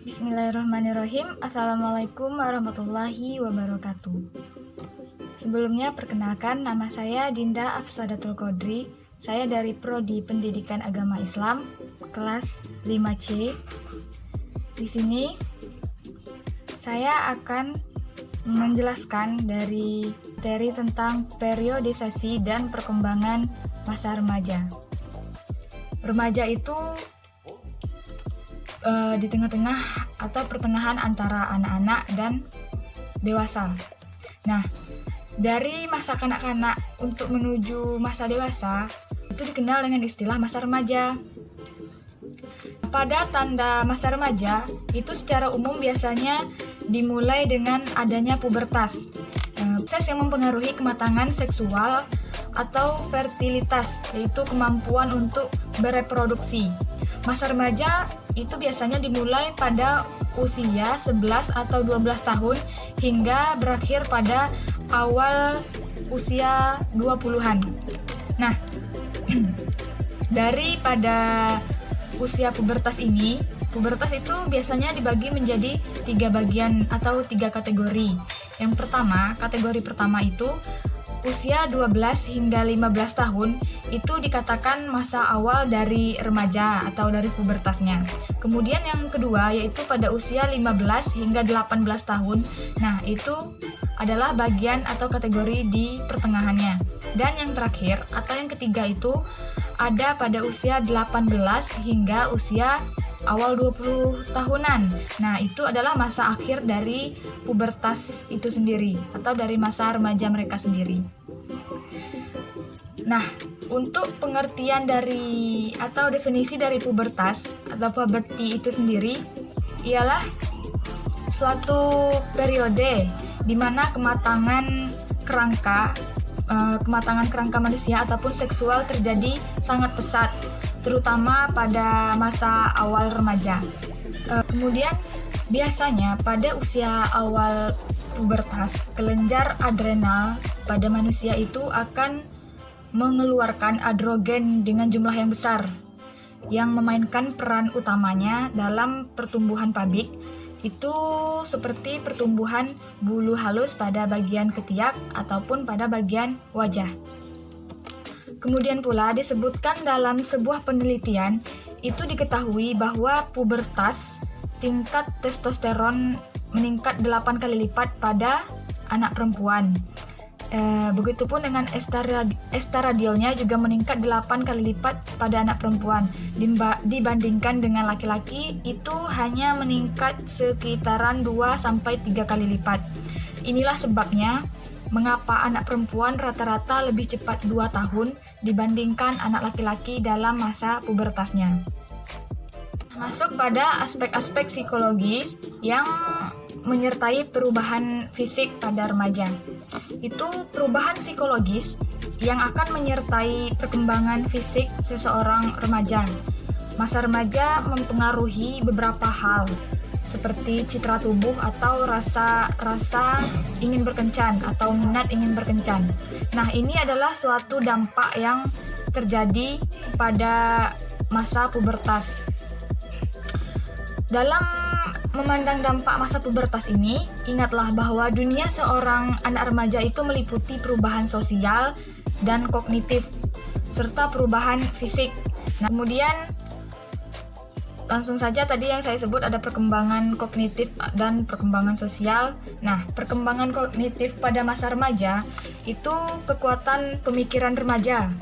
Bismillahirrahmanirrahim. Assalamualaikum warahmatullahi wabarakatuh. Sebelumnya perkenalkan, nama saya Dinda Afsadatul Qodri. Saya dari Prodi Pendidikan Agama Islam kelas 5C. Di sini saya akan menjelaskan dari materi tentang periodisasi dan perkembangan masa remaja. Remaja itu di tengah-tengah atau pertengahan antara anak-anak dan dewasa. Nah, dari masa kanak-kanak untuk menuju masa dewasa itu dikenal dengan istilah masa remaja. Pada tanda masa remaja itu secara umum biasanya dimulai dengan adanya pubertas, proses yang mempengaruhi kematangan seksual atau fertilitas, yaitu kemampuan untuk bereproduksi. Masa remaja itu biasanya dimulai pada usia 11 atau 12 tahun hingga berakhir pada awal usia 20-an. Nah, daripada usia pubertas ini, pubertas itu biasanya dibagi menjadi 3 bagian atau 3 kategori. Yang pertama, kategori pertama itu usia 12 hingga 15 tahun itu dikatakan masa awal dari remaja atau dari pubertasnya. Kemudian yang kedua yaitu pada usia 15 hingga 18 tahun. Nah, itu adalah bagian atau kategori di pertengahannya. Dan yang terakhir atau yang ketiga itu ada pada usia 18 hingga usia awal 20 tahunan. Nah, itu adalah masa akhir dari pubertas itu sendiri atau dari masa remaja mereka sendiri. Nah, untuk pengertian dari atau definisi dari pubertas atau puberty itu sendiri ialah suatu periode di mana kematangan kerangka manusia ataupun seksual terjadi sangat pesat, terutama pada masa awal remaja. Kemudian biasanya pada usia awal pubertas, kelenjar adrenal pada manusia itu akan mengeluarkan androgen dengan jumlah yang besar yang memainkan peran utamanya dalam pertumbuhan pabik, itu seperti pertumbuhan bulu halus pada bagian ketiak ataupun pada bagian wajah. Kemudian pula disebutkan dalam sebuah penelitian itu diketahui bahwa pubertas tingkat testosteron meningkat 8 kali lipat pada anak perempuan. Begitupun dengan estradiolnya juga meningkat 8 kali lipat pada anak perempuan. Dibandingkan dengan laki-laki itu hanya meningkat sekitaran 2-3 kali lipat. Inilah sebabnya mengapa anak perempuan rata-rata lebih cepat 2 tahun dibandingkan anak laki-laki dalam masa pubertasnya. Masuk pada aspek-aspek psikologis yang menyertai perubahan fisik pada remaja. Itu perubahan psikologis yang akan menyertai perkembangan fisik seseorang remaja. Masa remaja mempengaruhi beberapa hal, seperti citra tubuh atau rasa ingin berkencan atau minat ingin berkencan. Nah, ini adalah suatu dampak yang terjadi pada masa pubertas. Dalam memandang dampak masa pubertas ini, ingatlah bahwa dunia seorang anak remaja itu meliputi perubahan sosial dan kognitif, serta perubahan fisik. Nah, kemudian langsung saja tadi yang saya sebut ada perkembangan kognitif dan perkembangan sosial. Nah, perkembangan kognitif pada masa remaja itu kekuatan pemikiran remaja.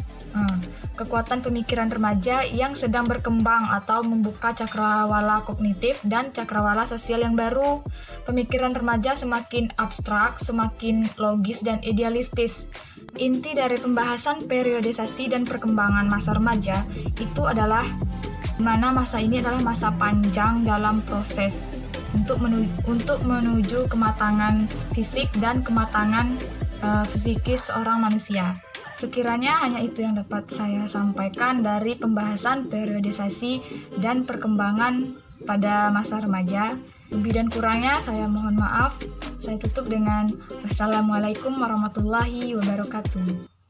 Kekuatan pemikiran remaja yang sedang berkembang atau membuka cakrawala kognitif dan cakrawala sosial yang baru. Pemikiran remaja semakin abstrak, semakin logis dan idealistis. Inti dari pembahasan periodisasi dan perkembangan masa remaja itu adalah mana masa ini adalah masa panjang dalam proses untuk menuju kematangan fisik dan kematangan psikis seorang manusia. Sekiranya hanya itu yang dapat saya sampaikan dari pembahasan periodisasi dan perkembangan pada masa remaja. Lebih dan kurangnya saya mohon maaf. Saya tutup dengan wassalamualaikum warahmatullahi wabarakatuh.